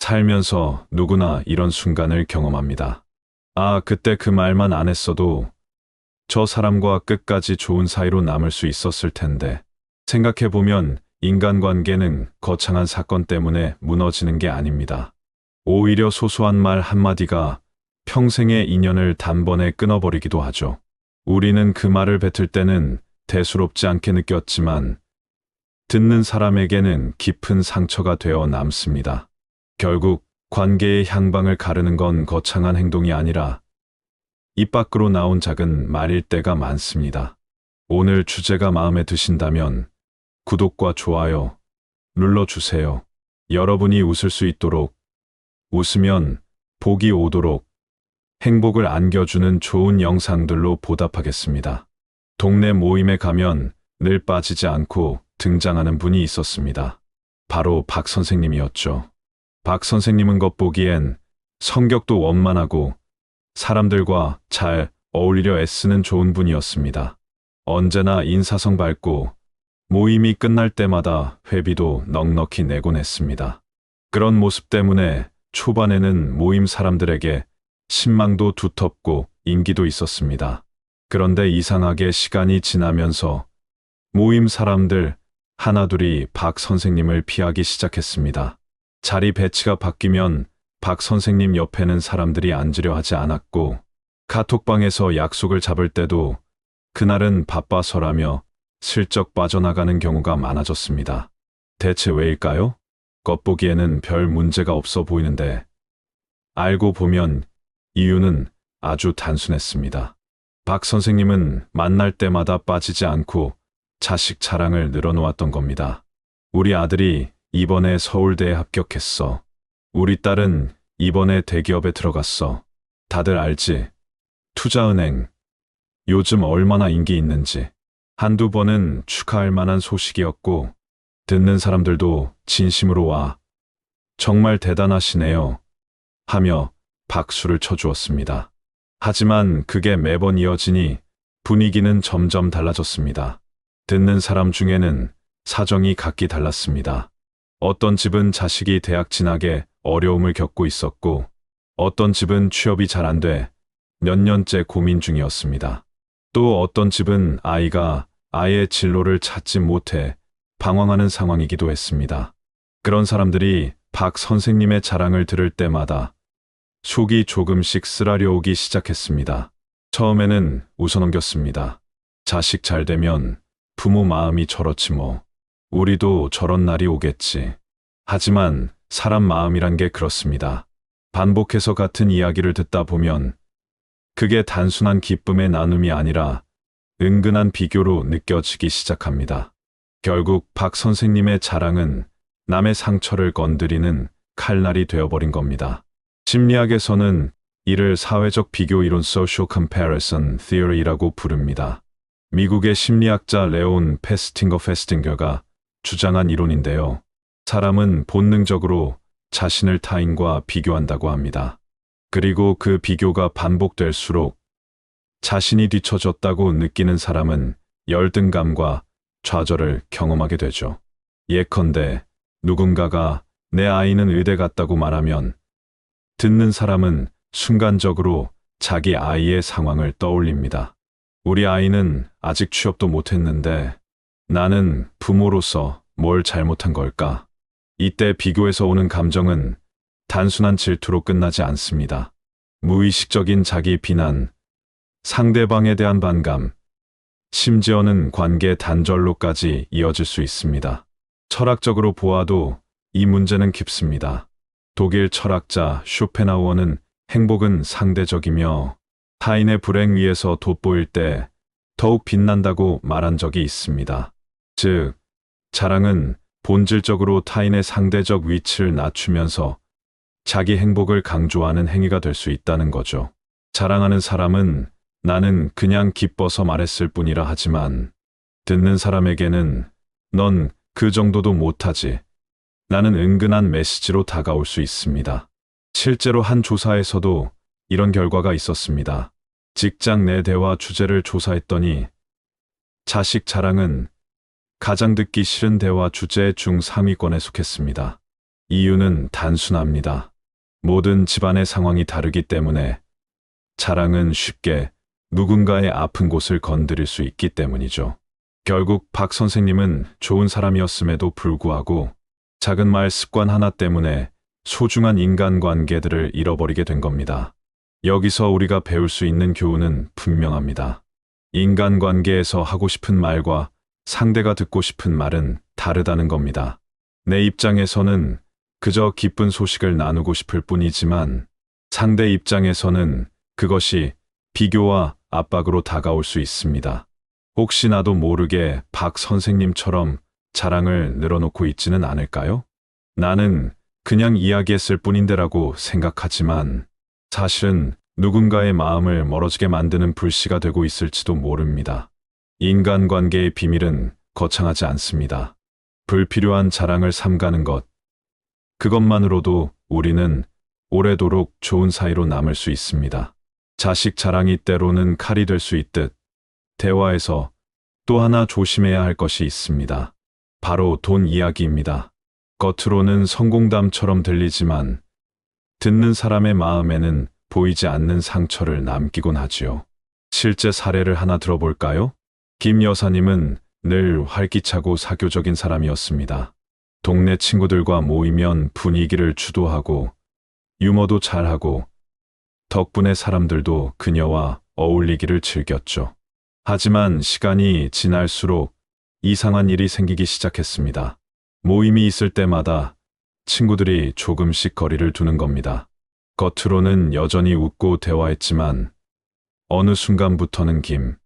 살면서 누구나 이런 순간을 경험합니다. 아, 그때 그 말만 안 했어도 저 사람과 끝까지 좋은 사이로 남을 수 있었을 텐데. 생각해보면 인간관계는 거창한 사건 때문에 무너지는 게 아닙니다. 오히려 소소한 말 한마디가 평생의 인연을 단번에 끊어버리기도 하죠. 우리는 그 말을 뱉을 때는 대수롭지 않게 느꼈지만 듣는 사람에게는 깊은 상처가 되어 남습니다. 결국 관계의 향방을 가르는 건 거창한 행동이 아니라 입 밖으로 나온 작은 말일 때가 많습니다. 오늘 주제가 마음에 드신다면 구독과 좋아요 눌러주세요. 여러분이 웃을 수 있도록, 웃으면 복이 오도록 행복을 안겨주는 좋은 영상들로 보답하겠습니다. 동네 모임에 가면 늘 빠지지 않고 등장하는 분이 있었습니다. 바로 박 선생님이었죠. 박 선생님은 겉보기엔 성격도 원만하고 사람들과 잘 어울리려 애쓰는 좋은 분이었습니다. 언제나 인사성 밝고 모임이 끝날 때마다 회비도 넉넉히 내곤 했습니다. 그런 모습 때문에 초반에는 모임 사람들에게 신망도 두텁고 인기도 있었습니다. 그런데 이상하게 시간이 지나면서 모임 사람들 하나둘이 박 선생님을 피하기 시작했습니다. 자리 배치가 바뀌면 박 선생님 옆에는 사람들이 앉으려 하지 않았고, 카톡방에서 약속을 잡을 때도 그날은 바빠서라며 슬쩍 빠져나가는 경우가 많아졌습니다. 대체 왜일까요? 겉보기에는 별 문제가 없어 보이는데 알고 보면 이유는 아주 단순했습니다. 박 선생님은 만날 때마다 빠지지 않고 자식 자랑을 늘어놓았던 겁니다. 우리 아들이 이번에 서울대에 합격했어. 우리 딸은 이번에 대기업에 들어갔어. 다들 알지? 투자은행. 요즘 얼마나 인기 있는지. 한두 번은 축하할 만한 소식이었고, 듣는 사람들도 진심으로 와, 정말 대단하시네요 하며 박수를 쳐주었습니다. 하지만 그게 매번 이어지니 분위기는 점점 달라졌습니다. 듣는 사람 중에는 사정이 각기 달랐습니다. 어떤 집은 자식이 대학 진학에 어려움을 겪고 있었고, 어떤 집은 취업이 잘 안 돼 몇 년째 고민 중이었습니다. 또 어떤 집은 아이가 아예 진로를 찾지 못해 방황하는 상황이기도 했습니다. 그런 사람들이 박 선생님의 자랑을 들을 때마다 속이 조금씩 쓰라려오기 시작했습니다. 처음에는 웃어넘겼습니다. 자식 잘 되면 부모 마음이 저렇지 뭐. 우리도 저런 날이 오겠지. 하지만 사람 마음이란 게 그렇습니다. 반복해서 같은 이야기를 듣다 보면 그게 단순한 기쁨의 나눔이 아니라 은근한 비교로 느껴지기 시작합니다. 결국 박 선생님의 자랑은 남의 상처를 건드리는 칼날이 되어버린 겁니다. 심리학에서는 이를 사회적 비교 이론 Social Comparison Theory라고 부릅니다. 미국의 심리학자 레온 페스팅거가 주장한 이론인데요. 사람은 본능적으로 자신을 타인과 비교한다고 합니다. 그리고 그 비교가 반복될수록 자신이 뒤처졌다고 느끼는 사람은 열등감과 좌절을 경험하게 되죠. 예컨대 누군가가 내 아이는 의대 갔다고 말하면 듣는 사람은 순간적으로 자기 아이의 상황을 떠올립니다. 우리 아이는 아직 취업도 못했는데 나는 부모로서 뭘 잘못한 걸까? 이때 비교에서 오는 감정은 단순한 질투로 끝나지 않습니다. 무의식적인 자기 비난, 상대방에 대한 반감, 심지어는 관계 단절로까지 이어질 수 있습니다. 철학적으로 보아도 이 문제는 깊습니다. 독일 철학자 쇼펜하우어는 행복은 상대적이며 타인의 불행 위에서 돋보일 때 더욱 빛난다고 말한 적이 있습니다. 즉, 자랑은 본질적으로 타인의 상대적 위치를 낮추면서 자기 행복을 강조하는 행위가 될 수 있다는 거죠. 자랑하는 사람은 나는 그냥 기뻐서 말했을 뿐이라 하지만 듣는 사람에게는 넌 그 정도도 못하지. 나는 은근한 메시지로 다가올 수 있습니다. 실제로 한 조사에서도 이런 결과가 있었습니다. 직장 내 대화 주제를 조사했더니 자식 자랑은 가장 듣기 싫은 대화 주제 중 상위권에 속했습니다. 이유는 단순합니다. 모든 집안의 상황이 다르기 때문에 자랑은 쉽게 누군가의 아픈 곳을 건드릴 수 있기 때문이죠. 결국 박 선생님은 좋은 사람이었음에도 불구하고 작은 말 습관 하나 때문에 소중한 인간관계들을 잃어버리게 된 겁니다. 여기서 우리가 배울 수 있는 교훈은 분명합니다. 인간관계에서 하고 싶은 말과 상대가 듣고 싶은 말은 다르다는 겁니다. 내 입장에서는 그저 기쁜 소식을 나누고 싶을 뿐이지만 상대 입장에서는 그것이 비교와 압박으로 다가올 수 있습니다. 혹시 나도 모르게 박 선생님처럼 자랑을 늘어놓고 있지는 않을까요? 나는 그냥 이야기했을 뿐인데라고 생각하지만 사실은 누군가의 마음을 멀어지게 만드는 불씨가 되고 있을지도 모릅니다. 인간관계의 비밀은 거창하지 않습니다. 불필요한 자랑을 삼가는 것, 그것만으로도 우리는 오래도록 좋은 사이로 남을 수 있습니다. 자식 자랑이 때로는 칼이 될 수 있듯 대화에서 또 하나 조심해야 할 것이 있습니다. 바로 돈 이야기입니다. 겉으로는 성공담처럼 들리지만 듣는 사람의 마음에는 보이지 않는 상처를 남기곤 하지요. 실제 사례를 하나 들어볼까요? 김 여사님은 늘 활기차고 사교적인 사람이었습니다. 동네 친구들과 모이면 분위기를 주도하고 유머도 잘하고 덕분에 사람들도 그녀와 어울리기를 즐겼죠. 하지만 시간이 지날수록 이상한 일이 생기기 시작했습니다. 모임이 있을 때마다 친구들이 조금씩 거리를 두는 겁니다. 겉으로는 여전히 웃고 대화했지만 어느 순간부터는 김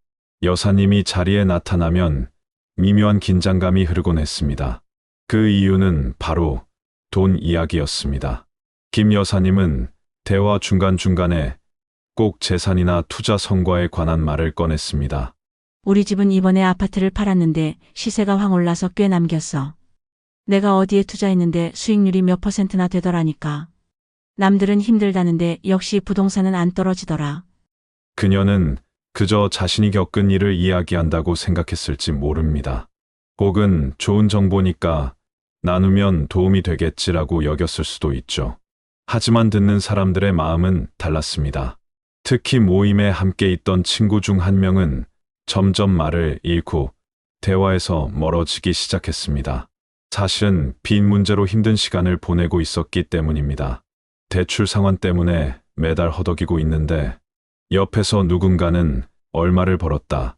여사님이 자리에 나타나면 미묘한 긴장감이 흐르곤 했습니다. 그 이유는 바로 돈 이야기였습니다. 김 여사님은 대화 중간중간에 꼭 재산이나 투자 성과에 관한 말을 꺼냈습니다. 우리 집은 이번에 아파트를 팔았는데 시세가 확 올라서 꽤 남겼어. 내가 어디에 투자했는데 수익률이 몇 %나 되더라니까. 남들은 힘들다는데 역시 부동산은 안 떨어지더라. 그녀는 그저 자신이 겪은 일을 이야기한다고 생각했을지 모릅니다. 혹은 좋은 정보니까 나누면 도움이 되겠지라고 여겼을 수도 있죠. 하지만 듣는 사람들의 마음은 달랐습니다. 특히 모임에 함께 있던 친구 중 한 명은 점점 말을 잃고 대화에서 멀어지기 시작했습니다. 사실은 빚 문제로 힘든 시간을 보내고 있었기 때문입니다. 대출 상환 때문에 매달 허덕이고 있는데 옆에서 누군가는 얼마를 벌었다,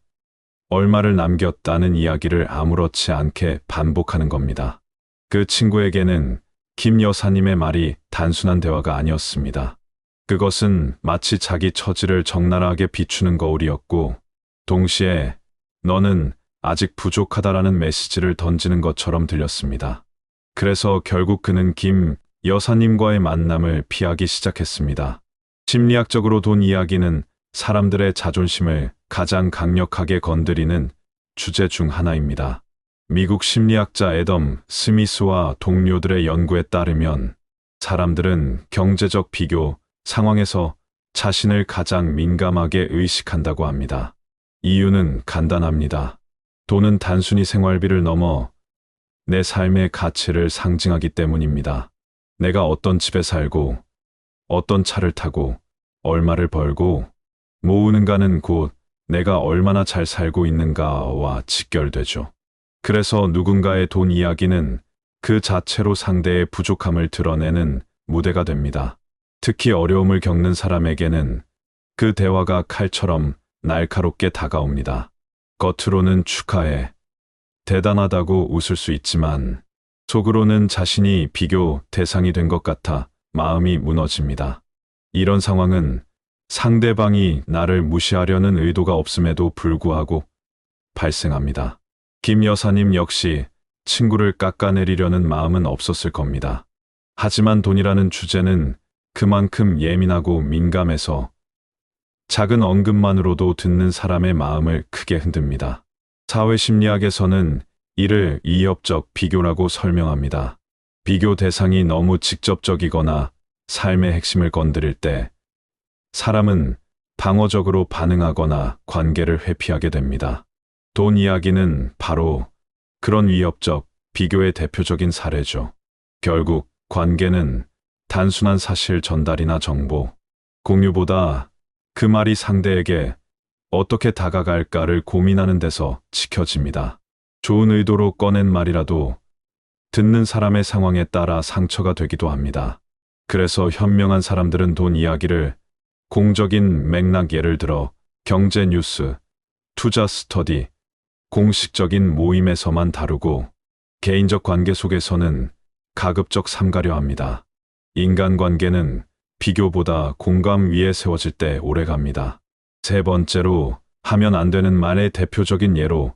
얼마를 남겼다는 이야기를 아무렇지 않게 반복하는 겁니다. 그 친구에게는 김 여사님의 말이 단순한 대화가 아니었습니다. 그것은 마치 자기 처지를 적나라하게 비추는 거울이었고 동시에 너는 아직 부족하다라는 메시지를 던지는 것처럼 들렸습니다. 그래서 결국 그는 김 여사님과의 만남을 피하기 시작했습니다. 심리학적으로 돈 이야기는 사람들의 자존심을 가장 강력하게 건드리는 주제 중 하나입니다. 미국 심리학자 애덤 스미스와 동료들의 연구에 따르면 사람들은 경제적 비교 상황에서 자신을 가장 민감하게 의식한다고 합니다. 이유는 간단합니다. 돈은 단순히 생활비를 넘어 내 삶의 가치를 상징하기 때문입니다. 내가 어떤 집에 살고, 어떤 차를 타고, 얼마를 벌고, 모으는가는 곧 내가 얼마나 잘 살고 있는가와 직결되죠. 그래서 누군가의 돈 이야기는 그 자체로 상대의 부족함을 드러내는 무대가 됩니다. 특히 어려움을 겪는 사람에게는 그 대화가 칼처럼 날카롭게 다가옵니다. 겉으로는 축하해, 대단하다고 웃을 수 있지만 속으로는 자신이 비교 대상이 된 것 같아 마음이 무너집니다. 이런 상황은 상대방이 나를 무시하려는 의도가 없음에도 불구하고 발생합니다. 김 여사님 역시 친구를 깎아내리려는 마음은 없었을 겁니다. 하지만 돈이라는 주제는 그만큼 예민하고 민감해서 작은 언급만으로도 듣는 사람의 마음을 크게 흔듭니다. 사회심리학에서는 이를 이협적 비교라고 설명합니다. 비교 대상이 너무 직접적이거나 삶의 핵심을 건드릴 때 사람은 방어적으로 반응하거나 관계를 회피하게 됩니다. 돈 이야기는 바로 그런 위협적 비교의 대표적인 사례죠. 결국 관계는 단순한 사실 전달이나 정보, 공유보다 그 말이 상대에게 어떻게 다가갈까를 고민하는 데서 지켜집니다. 좋은 의도로 꺼낸 말이라도 듣는 사람의 상황에 따라 상처가 되기도 합니다. 그래서 현명한 사람들은 돈 이야기를 공적인 맥락, 예를 들어 경제 뉴스, 투자 스터디, 공식적인 모임에서만 다루고 개인적 관계 속에서는 가급적 삼가려 합니다. 인간관계는 비교보다 공감 위에 세워질 때 오래갑니다. 세 번째로, 하면 안 되는 말의 대표적인 예로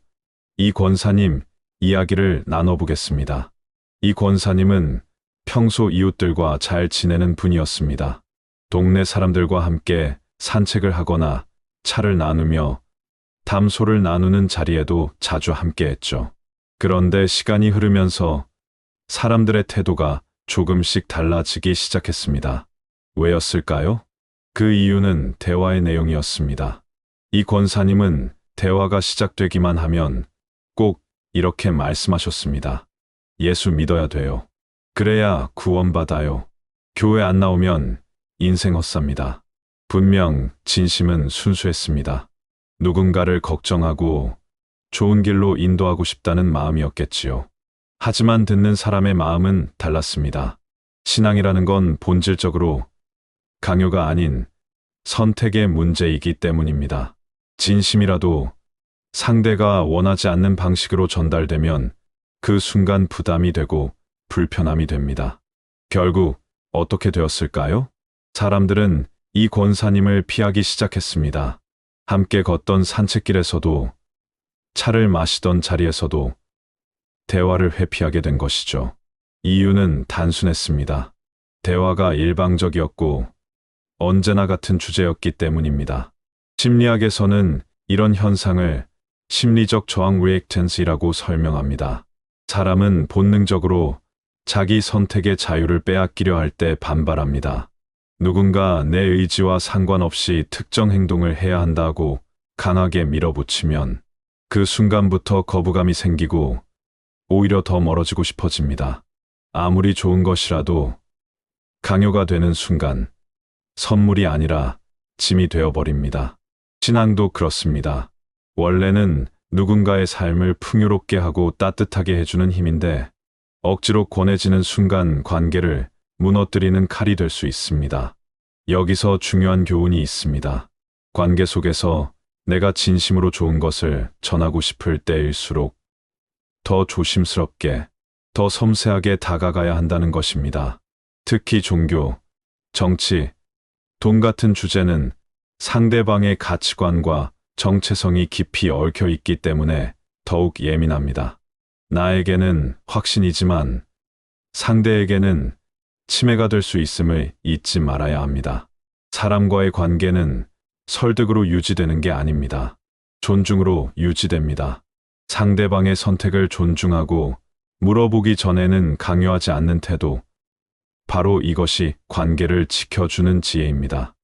이 권사님 이야기를 나눠보겠습니다. 이 권사님은 평소 이웃들과 잘 지내는 분이었습니다. 동네 사람들과 함께 산책을 하거나 차를 나누며 담소를 나누는 자리에도 자주 함께했죠. 그런데 시간이 흐르면서 사람들의 태도가 조금씩 달라지기 시작했습니다. 왜였을까요? 그 이유는 대화의 내용이었습니다. 이 권사님은 대화가 시작되기만 하면 꼭 이렇게 말씀하셨습니다. 예수 믿어야 돼요. 그래야 구원받아요. 교회 안 나오면 인생 헛삽니다. 분명 진심은 순수했습니다. 누군가를 걱정하고 좋은 길로 인도하고 싶다는 마음이었겠지요. 하지만 듣는 사람의 마음은 달랐습니다. 신앙이라는 건 본질적으로 강요가 아닌 선택의 문제이기 때문입니다. 진심이라도 상대가 원하지 않는 방식으로 전달되면 그 순간 부담이 되고 불편함이 됩니다. 결국 어떻게 되었을까요? 사람들은 이 권사님을 피하기 시작했습니다. 함께 걷던 산책길에서도, 차를 마시던 자리에서도 대화를 회피하게 된 것이죠. 이유는 단순했습니다. 대화가 일방적이었고 언제나 같은 주제였기 때문입니다. 심리학에서는 이런 현상을 심리적 저항 리액턴스라고 설명합니다. 사람은 본능적으로 자기 선택의 자유를 빼앗기려 할 때 반발합니다. 누군가 내 의지와 상관없이 특정 행동을 해야 한다고 강하게 밀어붙이면 그 순간부터 거부감이 생기고 오히려 더 멀어지고 싶어집니다. 아무리 좋은 것이라도 강요가 되는 순간 선물이 아니라 짐이 되어버립니다. 신앙도 그렇습니다. 원래는 누군가의 삶을 풍요롭게 하고 따뜻하게 해주는 힘인데 억지로 권해지는 순간 관계를 무너뜨리는 칼이 될 수 있습니다. 여기서 중요한 교훈이 있습니다. 관계 속에서 내가 진심으로 좋은 것을 전하고 싶을 때일수록 더 조심스럽게, 더 섬세하게 다가가야 한다는 것입니다. 특히 종교, 정치, 돈 같은 주제는 상대방의 가치관과 정체성이 깊이 얽혀 있기 때문에 더욱 예민합니다. 나에게는 확신이지만 상대에게는 침해가 될 수 있음을 잊지 말아야 합니다. 사람과의 관계는 설득으로 유지되는 게 아닙니다. 존중으로 유지됩니다. 상대방의 선택을 존중하고 물어보기 전에는 강요하지 않는 태도, 바로 이것이 관계를 지켜주는 지혜입니다.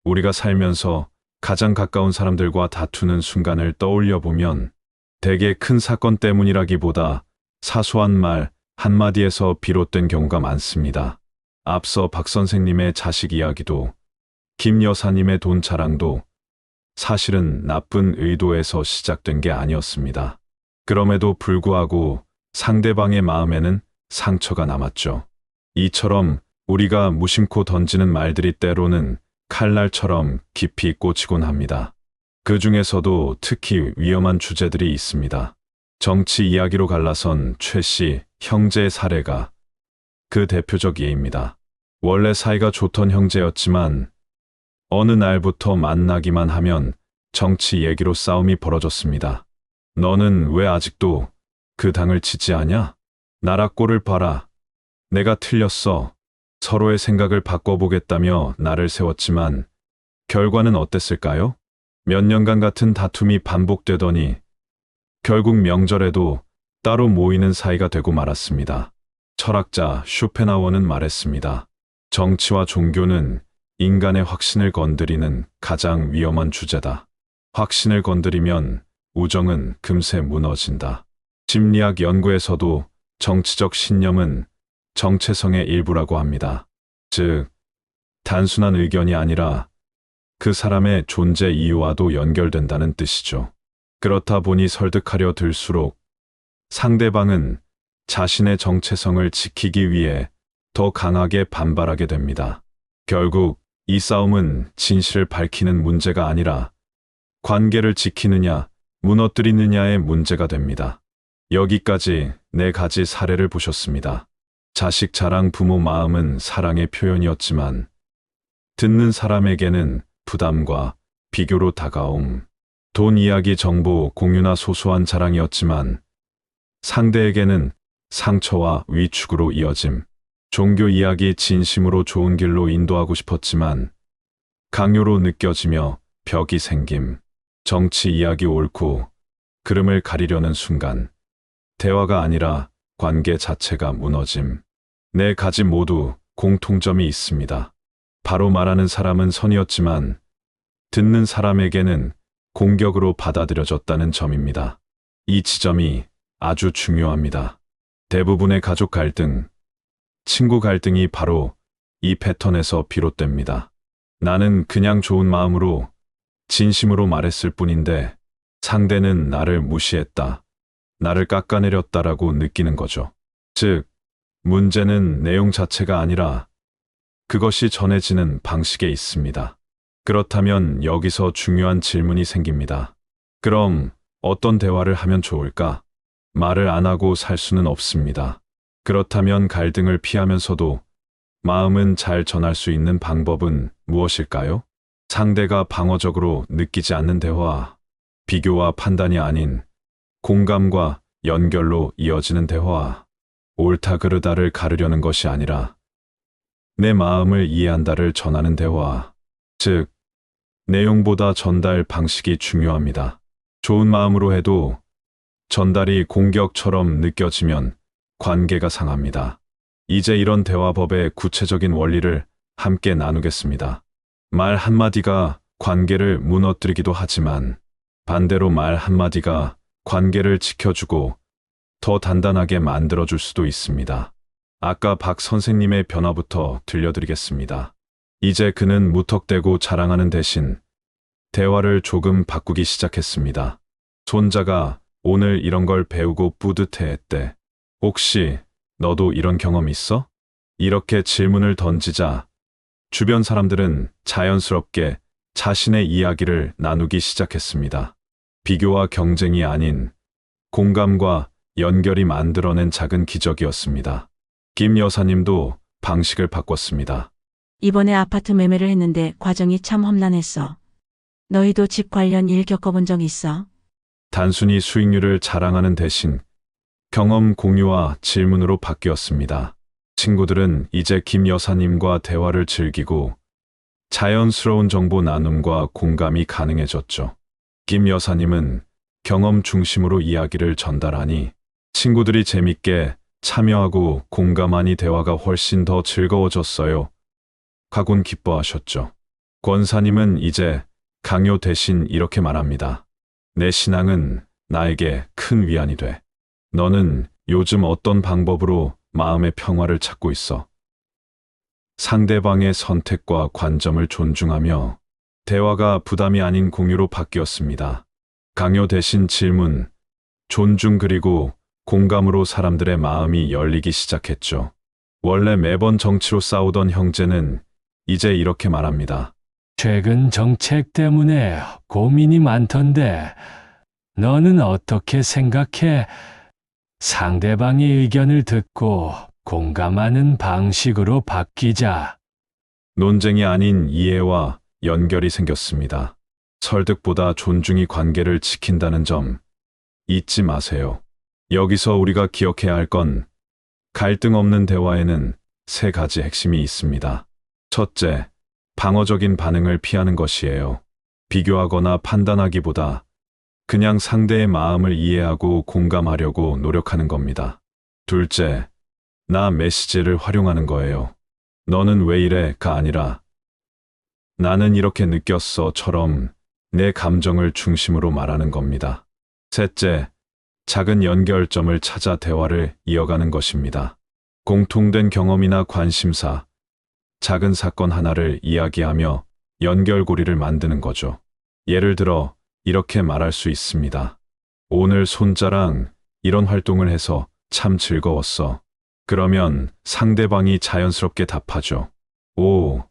우리가 살면서 가장 가까운 사람들과 다투는 순간을 떠올려 보면 대개 큰 사건 때문이라기보다 사소한 말 한마디에서 비롯된 경우가 많습니다. 앞서 박 선생님의 자식 이야기도, 김 여사님의 돈 자랑도 사실은 나쁜 의도에서 시작된 게 아니었습니다. 그럼에도 불구하고 상대방의 마음에는 상처가 남았죠. 이처럼 우리가 무심코 던지는 말들이 때로는 칼날처럼 깊이 꽂히곤 합니다. 그 중에서도 특히 위험한 주제들이 있습니다. 정치 이야기로 갈라선 최 씨 형제의 사례가 그 대표적 예입니다. 원래 사이가 좋던 형제였지만 어느 날부터 만나기만 하면 정치 얘기로 싸움이 벌어졌습니다. 너는 왜 아직도 그 당을 지지하냐? 나라 꼴을 봐라. 내가 틀렸어. 서로의 생각을 바꿔보겠다며 나를 세웠지만 결과는 어땠을까요? 몇 년간 같은 다툼이 반복되더니 결국 명절에도 따로 모이는 사이가 되고 말았습니다. 철학자 쇼펜하워는 말했습니다. 정치와 종교는 인간의 확신을 건드리는 가장 위험한 주제다. 확신을 건드리면 우정은 금세 무너진다. 심리학 연구에서도 정치적 신념은 정체성의 일부라고 합니다. 즉, 단순한 의견이 아니라 그 사람의 존재 이유와도 연결된다는 뜻이죠. 그렇다 보니 설득하려 들수록 상대방은 자신의 정체성을 지키기 위해 더 강하게 반발하게 됩니다. 결국 이 싸움은 진실을 밝히는 문제가 아니라 관계를 지키느냐, 무너뜨리느냐의 문제가 됩니다. 여기까지 4가지 사례를 보셨습니다. 자식 자랑 부모 마음은 사랑의 표현이었지만 듣는 사람에게는 부담과 비교로 다가옴. 돈 이야기 정보 공유나 소소한 자랑이었지만 상대에게는 상처와 위축으로 이어짐. 종교 이야기 진심으로 좋은 길로 인도하고 싶었지만 강요로 느껴지며 벽이 생김. 정치 이야기 옳고 그름을 가리려는 순간 대화가 아니라 관계 자체가 무너짐. 4가지 모두 공통점이 있습니다. 바로 말하는 사람은 선이었지만 듣는 사람에게는 공격으로 받아들여졌다는 점입니다. 이 지점이 아주 중요합니다. 대부분의 가족 갈등, 친구 갈등이 바로 이 패턴에서 비롯됩니다. 나는 그냥 좋은 마음으로 진심으로 말했을 뿐인데 상대는 나를 무시했다, 나를 깎아내렸다라고 느끼는 거죠. 즉, 문제는 내용 자체가 아니라 그것이 전해지는 방식에 있습니다. 그렇다면 여기서 중요한 질문이 생깁니다. 그럼 어떤 대화를 하면 좋을까? 말을 안 하고 살 수는 없습니다. 그렇다면 갈등을 피하면서도 마음은 잘 전할 수 있는 방법은 무엇일까요? 상대가 방어적으로 느끼지 않는 대화, 비교와 판단이 아닌 공감과 연결로 이어지는 대화, 옳다 그르다를 가르려는 것이 아니라 내 마음을 이해한다를 전하는 대화, 즉, 내용보다 전달 방식이 중요합니다. 좋은 마음으로 해도 전달이 공격처럼 느껴지면 관계가 상합니다. 이제 이런 대화법의 구체적인 원리를 함께 나누겠습니다. 말 한마디가 관계를 무너뜨리기도 하지만 반대로 말 한마디가 관계를 지켜주고 더 단단하게 만들어줄 수도 있습니다. 아까 박 선생님의 변화부터 들려드리겠습니다. 이제 그는 무턱대고 자랑하는 대신 대화를 조금 바꾸기 시작했습니다. 손자가 오늘 이런 걸 배우고 뿌듯해했대. 혹시 너도 이런 경험 있어? 이렇게 질문을 던지자 주변 사람들은 자연스럽게 자신의 이야기를 나누기 시작했습니다. 비교와 경쟁이 아닌 공감과 연결이 만들어낸 작은 기적이었습니다. 김 여사님도 방식을 바꿨습니다. 이번에 아파트 매매를 했는데 과정이 참 험난했어. 너희도 집 관련 일 겪어본 적 있어? 단순히 수익률을 자랑하는 대신 경험 공유와 질문으로 바뀌었습니다. 친구들은 이제 김 여사님과 대화를 즐기고 자연스러운 정보 나눔과 공감이 가능해졌죠. 김 여사님은 경험 중심으로 이야기를 전달하니 친구들이 재밌게 참여하고 공감하니 대화가 훨씬 더 즐거워졌어요. 가곤 기뻐하셨죠. 권사님은 이제 강요 대신 이렇게 말합니다. 내 신앙은 나에게 큰 위안이 돼. 너는 요즘 어떤 방법으로 마음의 평화를 찾고 있어? 상대방의 선택과 관점을 존중하며 대화가 부담이 아닌 공유로 바뀌었습니다. 강요 대신 질문, 존중 그리고 공감으로 사람들의 마음이 열리기 시작했죠. 원래 매번 정치로 싸우던 형제는 이제 이렇게 말합니다. 최근 정책 때문에 고민이 많던데 너는 어떻게 생각해? 상대방의 의견을 듣고 공감하는 방식으로 바뀌자. 논쟁이 아닌 이해와 연결이 생겼습니다. 설득보다 존중이 관계를 지킨다는 점 잊지 마세요. 여기서 우리가 기억해야 할 건 갈등 없는 대화에는 3가지 핵심이 있습니다. 첫째, 방어적인 반응을 피하는 것이에요. 비교하거나 판단하기보다 그냥 상대의 마음을 이해하고 공감하려고 노력하는 겁니다. 둘째, 나 메시지를 활용하는 거예요. 너는 왜 이래?가 아니라 나는 이렇게 느꼈어처럼 내 감정을 중심으로 말하는 겁니다. 셋째, 작은 연결점을 찾아 대화를 이어가는 것입니다. 공통된 경험이나 관심사, 작은 사건 하나를 이야기하며 연결고리를 만드는 거죠. 예를 들어 이렇게 말할 수 있습니다. 오늘 손자랑 이런 활동을 해서 참 즐거웠어. 그러면 상대방이 자연스럽게 답하죠. 오,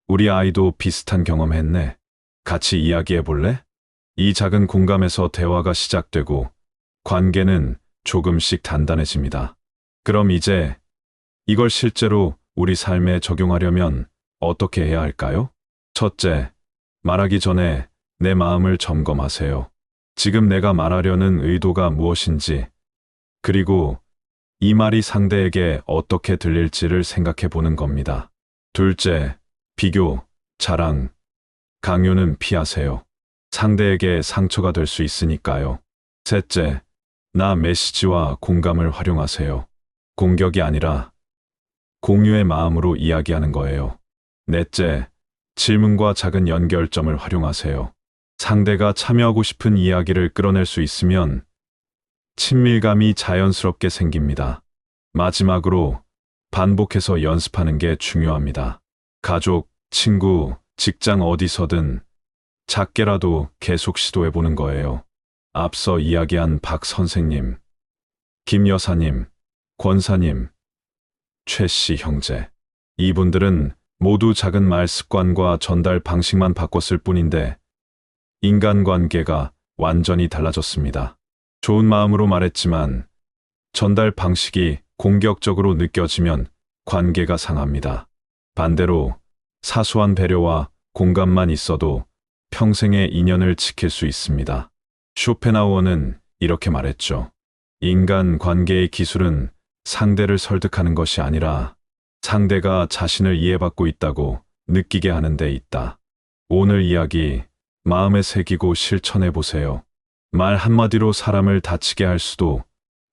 우리 아이도 비슷한 경험했네. 같이 이야기해 볼래? 이 작은 공감에서 대화가 시작되고 관계는 조금씩 단단해집니다. 그럼 이제 이걸 실제로 우리 삶에 적용하려면 어떻게 해야 할까요? 첫째, 말하기 전에 내 마음을 점검하세요. 지금 내가 말하려는 의도가 무엇인지, 그리고 이 말이 상대에게 어떻게 들릴지를 생각해 보는 겁니다. 둘째, 비교, 자랑, 강요는 피하세요. 상대에게 상처가 될 수 있으니까요. 셋째, 나 메시지와 공감을 활용하세요. 공격이 아니라 공유의 마음으로 이야기하는 거예요. 넷째, 질문과 작은 연결점을 활용하세요. 상대가 참여하고 싶은 이야기를 끌어낼 수 있으면 친밀감이 자연스럽게 생깁니다. 마지막으로 반복해서 연습하는 게 중요합니다. 가족, 친구, 직장 어디서든 작게라도 계속 시도해보는 거예요. 앞서 이야기한 박 선생님, 김 여사님, 권사님, 최 씨 형제. 이분들은 모두 작은 말 습관과 전달 방식만 바꿨을 뿐인데 인간관계가 완전히 달라졌습니다. 좋은 마음으로 말했지만 전달 방식이 공격적으로 느껴지면 관계가 상합니다. 반대로 사소한 배려와 공감만 있어도 평생의 인연을 지킬 수 있습니다. 쇼펜하우어는 이렇게 말했죠. 인간 관계의 기술은 상대를 설득하는 것이 아니라 상대가 자신을 이해받고 있다고 느끼게 하는 데 있다. 오늘 이야기 마음에 새기고 실천해 보세요. 말 한마디로 사람을 다치게 할 수도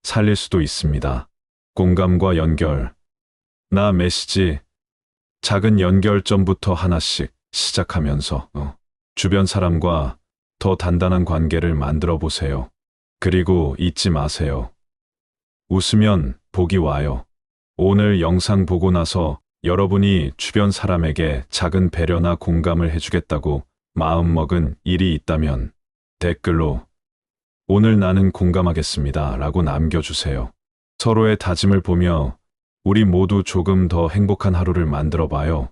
살릴 수도 있습니다. 공감과 연결, 나 메시지, 작은 연결점부터 하나씩 시작하면서 주변 사람과 더 단단한 관계를 만들어 보세요. 그리고 잊지 마세요. 웃으면 복이 와요. 오늘 영상 보고 나서 여러분이 주변 사람에게 작은 배려나 공감을 해주겠다고 마음먹은 일이 있다면 댓글로 오늘 나는 공감하겠습니다 라고 남겨주세요. 서로의 다짐을 보며 우리 모두 조금 더 행복한 하루를 만들어 봐요.